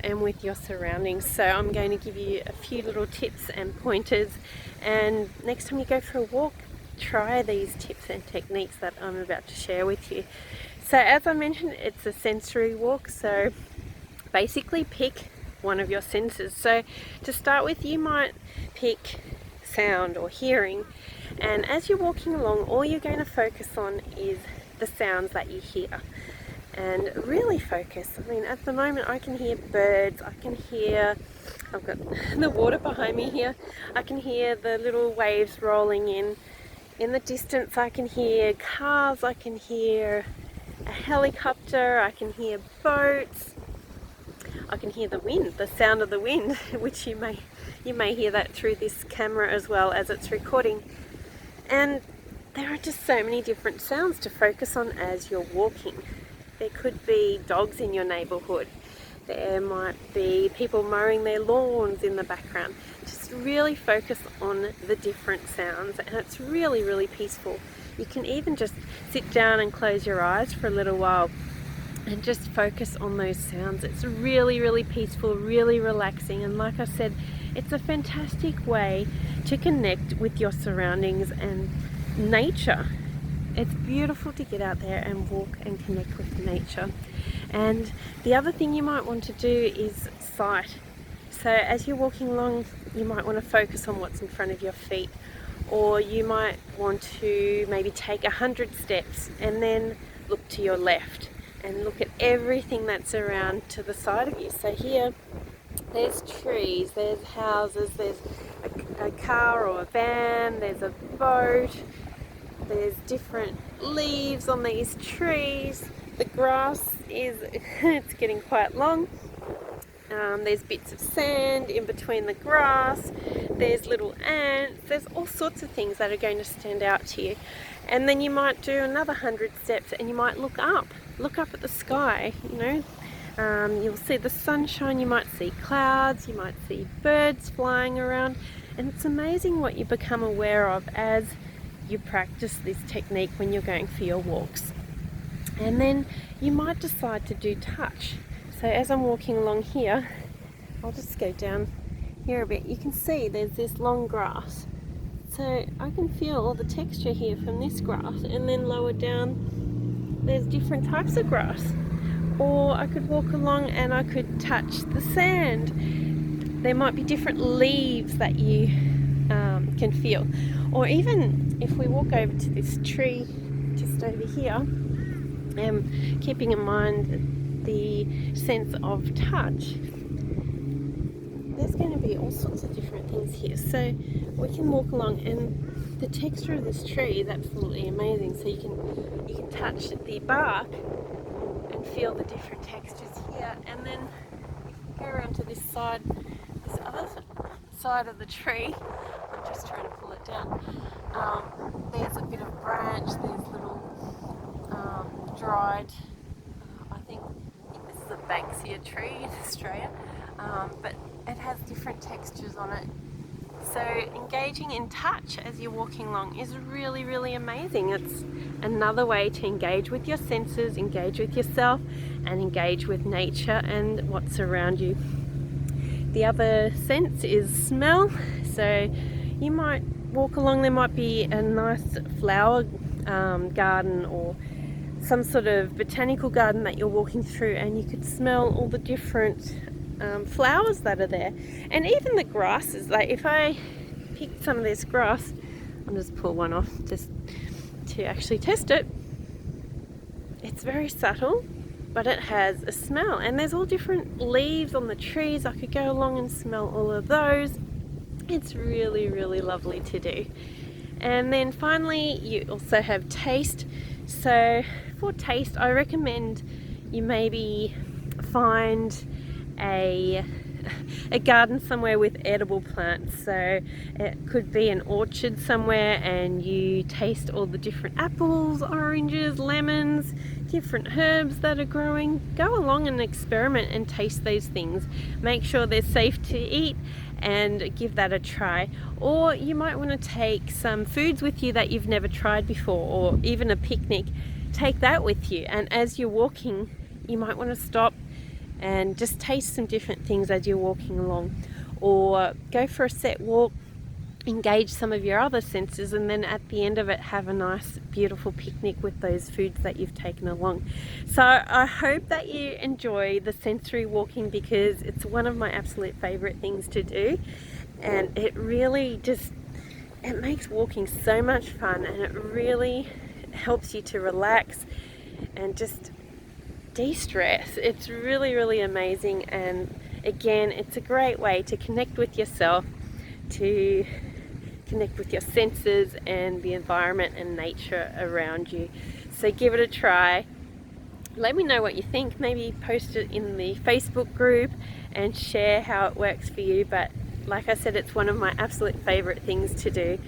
and with your surroundings. So I'm going to give you a few little tips and pointers, and next time you go for a walk, try these tips and techniques that I'm about to share with you. So as I mentioned, it's a sensory walk, so basically pick one of your senses. So to start with, you might pick sound or hearing, and as you're walking along, all you're going to focus on is the sounds that you hear, and really focus. I mean, at the moment I can hear birds, I can hear, I've got the water behind me here, I can hear the little waves rolling in the distance, I can hear cars, I can hear a helicopter, I can hear boats, I can hear the wind, the sound of the wind, which you may hear that through this camera as well as it's recording. And there are just so many different sounds to focus on as you're walking. There could be dogs in your neighbourhood. There might be people mowing their lawns in the background. Just really focus on the different sounds, and it's really, really peaceful. You can even just sit down and close your eyes for a little while and just focus on those sounds. It's really, really peaceful, really relaxing, and like I said, it's a fantastic way to connect with your surroundings and nature. It's beautiful to get out there and walk and connect with nature. And the other thing you might want to do is sight. So as you're walking along, you might want to focus on what's in front of your feet, or you might want to maybe take 100 steps and then look to your left and look at everything that's around to the side of you. So here, there's trees, there's houses, there's a car or a van, there's a boat, there's different leaves on these trees, the grass is, it's getting quite long, there's bits of sand in between the grass, there's little ants, there's all sorts of things that are going to stand out to you. And then you might do another 100 steps and you might look up at the sky, you know. You'll see the sunshine, you might see clouds, you might see birds flying around, and it's amazing what you become aware of as you practice this technique when you're going for your walks. And then you might decide to do touch. So as I'm walking along here, I'll just go down here a bit, you can see there's this long grass. So I can feel all the texture here from this grass, and then lower down there's different types of grass. Or I could walk along and I could touch the sand. There might be different leaves that you can feel. Or even if we walk over to this tree just over here, keeping in mind the sense of touch, there's going to be all sorts of different things here. So we can walk along, and the texture of this tree is absolutely amazing. So you can touch the bark and feel the different textures here, and then go around to this side, this other side of the tree. I'm just trying to pull it down. There's a bit of branch, there's little dried, I think this is a Banksia tree in Australia, but it has different textures on it. So engaging in touch as you're walking along is really, really amazing. It's another way to engage with your senses, engage with yourself, and engage with nature and what's around you. The other sense is smell. So you might walk along, there might be a nice flower garden or some sort of botanical garden that you're walking through, and you could smell all the different flowers that are there, and even the grasses. Like if I pick some of this grass, I'll just pull one off just to actually test it. It's very subtle, but it has a smell, and there's all different leaves on the trees. I could go along and smell all of those. It's really, really lovely to do. And then finally, you also have taste. So for taste, I recommend you maybe find a garden somewhere with edible plants. So it could be an orchard somewhere, and you taste all the different apples, oranges, lemons, different herbs that are growing. Go along and experiment and taste those things. Make sure they're safe to eat and give that a try. Or you might want to take some foods with you that you've never tried before, or even a picnic. Take that with you, and as you're walking, you might want to stop and just taste some different things as you're walking along, or go for a set walk, engage some of your other senses, and then at the end of it have a nice beautiful picnic with those foods that you've taken along. So I hope that you enjoy the sensory walking, because it's one of my absolute favorite things to do, and it really just, it makes walking so much fun, and it really helps you to relax and just de-stress. It's really amazing, and again, it's a great way to connect with yourself, to connect with your senses and the environment and nature around you. So give it a try. Let me know what you think. Maybe post it in the Facebook group and share how it works for you. But like I said, it's one of my absolute favorite things to do.